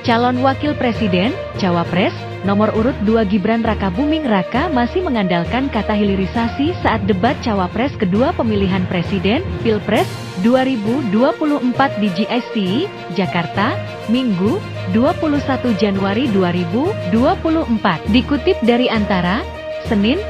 Calon Wakil Presiden, Cawapres, nomor urut 2 Gibran Rakabuming Raka masih mengandalkan kata hilirisasi saat debat Cawapres kedua pemilihan Presiden, Pilpres, 2024 di GIC, Jakarta, Minggu, 21 Januari 2024. Dikutip dari Antara, Senin,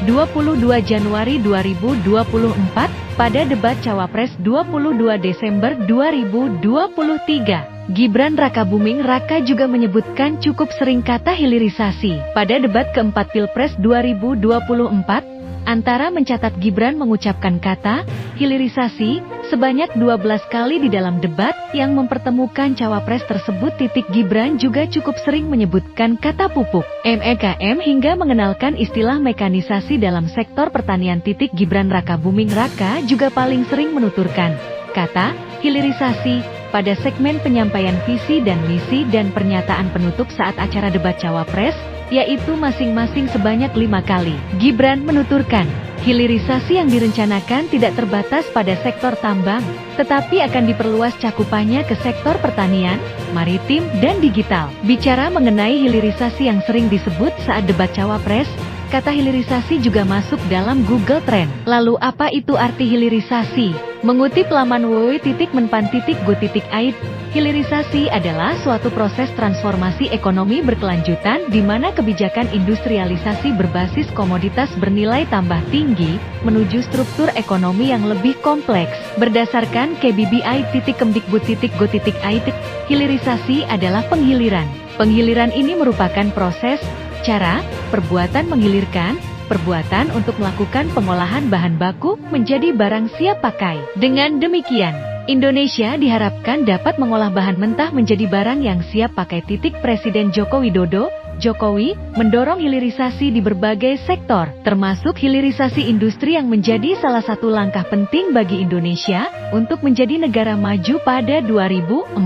22 Januari 2024, pada debat Cawapres 22 Desember 2023. Gibran Rakabuming Raka juga menyebutkan cukup sering kata hilirisasi. Pada debat keempat Pilpres 2024, Antara mencatat Gibran mengucapkan kata hilirisasi sebanyak 12 kali di dalam debat yang mempertemukan Cawapres tersebut. Gibran juga cukup sering menyebutkan kata pupuk, MEKM hingga mengenalkan istilah mekanisasi dalam sektor pertanian. Gibran Rakabuming Raka juga paling sering menuturkan kata hilirisasi pada segmen penyampaian visi dan misi dan pernyataan penutup saat acara debat Cawapres, yaitu masing-masing sebanyak 5 kali. Gibran menuturkan, hilirisasi yang direncanakan tidak terbatas pada sektor tambang, tetapi akan diperluas cakupannya ke sektor pertanian, maritim, dan digital. Bicara mengenai hilirisasi yang sering disebut saat debat Cawapres, kata hilirisasi juga masuk dalam Google Trend. Lalu apa itu arti hilirisasi? Mengutip laman www.menpan.go.id, hilirisasi adalah suatu proses transformasi ekonomi berkelanjutan di mana kebijakan industrialisasi berbasis komoditas bernilai tambah tinggi menuju struktur ekonomi yang lebih kompleks. Berdasarkan KBBI.kemdikbud.go.id, hilirisasi adalah penghiliran. Penghiliran ini merupakan proses, cara, perbuatan menghilirkan, perbuatan untuk melakukan pengolahan bahan baku menjadi barang siap pakai. Dengan demikian, Indonesia diharapkan dapat mengolah bahan mentah menjadi barang yang siap pakai. Presiden Joko Widodo, Jokowi, mendorong hilirisasi di berbagai sektor, termasuk hilirisasi industri yang menjadi salah satu langkah penting bagi Indonesia untuk menjadi negara maju pada 2045.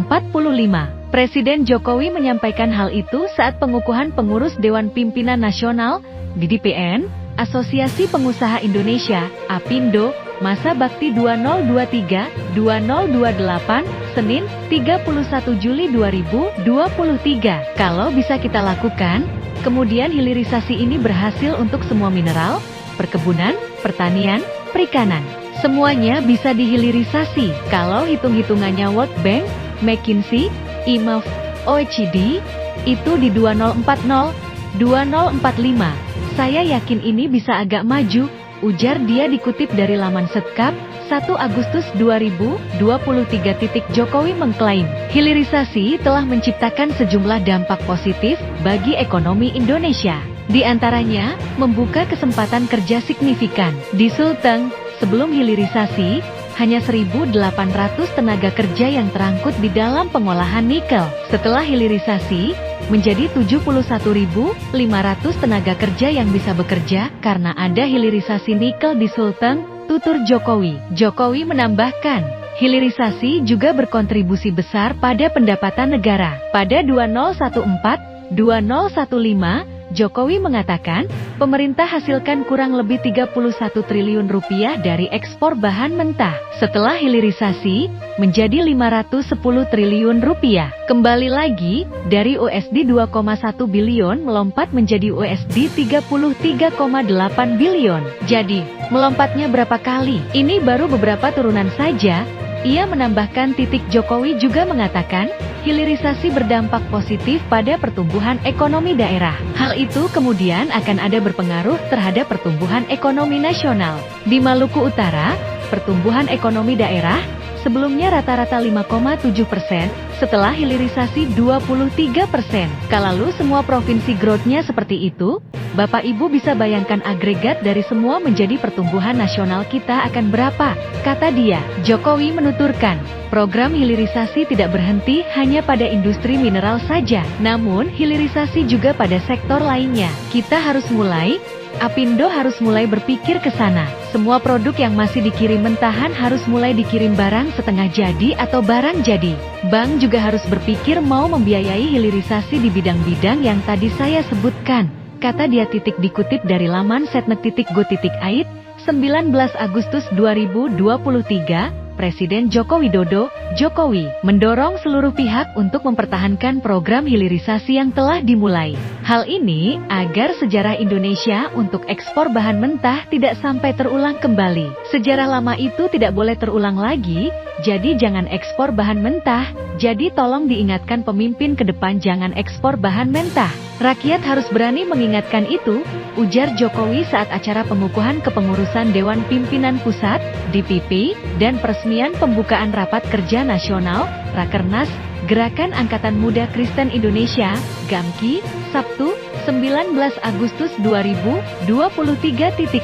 Presiden Jokowi menyampaikan hal itu saat pengukuhan pengurus Dewan Pimpinan Nasional, DPN, Asosiasi Pengusaha Indonesia, APindo, masa bakti 2023-2028, Senin, 31 Juli 2023. Kalau bisa kita lakukan, kemudian hilirisasi ini berhasil untuk semua mineral, perkebunan, pertanian, perikanan. Semuanya bisa dihilirisasi. Kalau hitung-hitungannya World Bank, McKinsey, IMF, OECD, itu di 2040-2045. Saya yakin ini bisa agak maju, ujar dia dikutip dari laman Setkap, 1 Agustus 2023. Jokowi mengklaim, hilirisasi telah menciptakan sejumlah dampak positif bagi ekonomi Indonesia. Di antaranya, membuka kesempatan kerja signifikan. Di Sulteng, sebelum hilirisasi, hanya 1.800 tenaga kerja yang terangkut di dalam pengolahan nikel. Setelah hilirisasi, menjadi 71.500 tenaga kerja yang bisa bekerja karena ada hilirisasi nikel di Sulteng, tutur Jokowi. Jokowi menambahkan, hilirisasi juga berkontribusi besar pada pendapatan negara. Pada 2014-2015, Jokowi mengatakan, pemerintah hasilkan kurang lebih 31 triliun rupiah dari ekspor bahan mentah. Setelah hilirisasi, menjadi 510 triliun rupiah. Kembali lagi, dari USD 2,1 bilion melompat menjadi USD 33,8 bilion. Jadi, melompatnya berapa kali? Ini baru beberapa turunan saja. Ia menambahkan. Jokowi juga mengatakan, hilirisasi berdampak positif pada pertumbuhan ekonomi daerah. Hal itu kemudian akan ada berpengaruh terhadap pertumbuhan ekonomi nasional. Di Maluku Utara, pertumbuhan ekonomi daerah sebelumnya rata-rata 5,7%, setelah hilirisasi 23%. Kalau semua provinsi growth-nya seperti itu, Bapak Ibu bisa bayangkan agregat dari semua menjadi pertumbuhan nasional kita akan berapa, kata dia. Jokowi menuturkan, program hilirisasi tidak berhenti hanya pada industri mineral saja, namun hilirisasi juga pada sektor lainnya. Kita harus mulai, APindo harus mulai berpikir ke sana. Semua produk yang masih dikirim mentahan harus mulai dikirim barang setengah jadi atau barang jadi. Bank juga harus berpikir mau membiayai hilirisasi di bidang-bidang yang tadi saya sebutkan, kata dia. Dikutip dari laman setnek.go.id, 19 Agustus 2023, Presiden Joko Widodo, Jokowi, mendorong seluruh pihak untuk mempertahankan program hilirisasi yang telah dimulai. Hal ini agar sejarah Indonesia untuk ekspor bahan mentah tidak sampai terulang kembali. Sejarah lama itu tidak boleh terulang lagi, jadi jangan ekspor bahan mentah. Jadi tolong diingatkan pemimpin ke depan jangan ekspor bahan mentah. Rakyat harus berani mengingatkan itu, ujar Jokowi saat acara pengukuhan kepengurusan Dewan Pimpinan Pusat, DPP, dan peresmian pembukaan Rapat Kerja Nasional, Rakernas, Gerakan Angkatan Muda Kristen Indonesia, GAMKI, Sabtu, 19 Agustus 2023.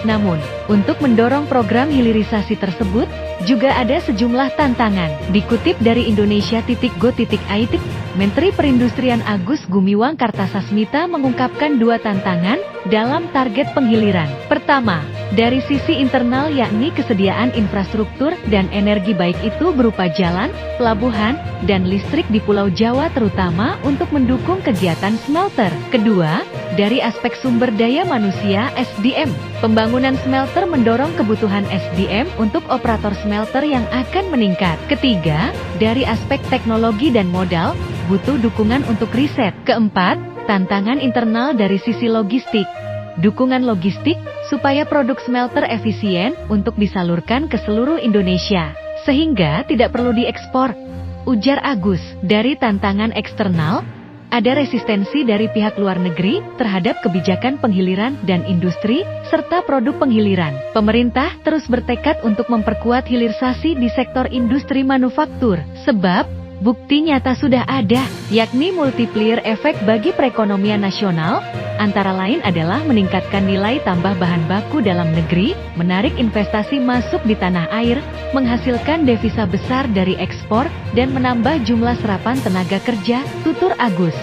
Namun, untuk mendorong program hilirisasi tersebut, juga ada sejumlah tantangan. Dikutip dari Indonesia.go.id, Menteri Perindustrian Agus Gumiwang Kartasasmita mengungkapkan dua tantangan dalam target penghiliran. Pertama, dari sisi internal yakni kesediaan infrastruktur dan energi baik itu berupa jalan, pelabuhan, dan listrik di Pulau Jawa terutama untuk mendukung kegiatan smelter. Kedua, dari aspek sumber daya manusia (SDM). Pembangunan smelter mendorong kebutuhan SDM untuk operator smelter yang akan meningkat. Ketiga, dari aspek teknologi dan modal, butuh dukungan untuk riset. Keempat, tantangan internal dari sisi logistik. Dukungan logistik, supaya produk smelter efisien untuk disalurkan ke seluruh Indonesia, sehingga tidak perlu diekspor, ujar Agus. Dari tantangan eksternal, ada resistensi dari pihak luar negeri terhadap kebijakan penghiliran dan industri, serta produk penghiliran. Pemerintah terus bertekad untuk memperkuat hilirisasi di sektor industri manufaktur, sebab bukti nyata sudah ada, yakni multiplier efek bagi perekonomian nasional, antara lain adalah meningkatkan nilai tambah bahan baku dalam negeri, menarik investasi masuk di tanah air, menghasilkan devisa besar dari ekspor, dan menambah jumlah serapan tenaga kerja, tutur Agus.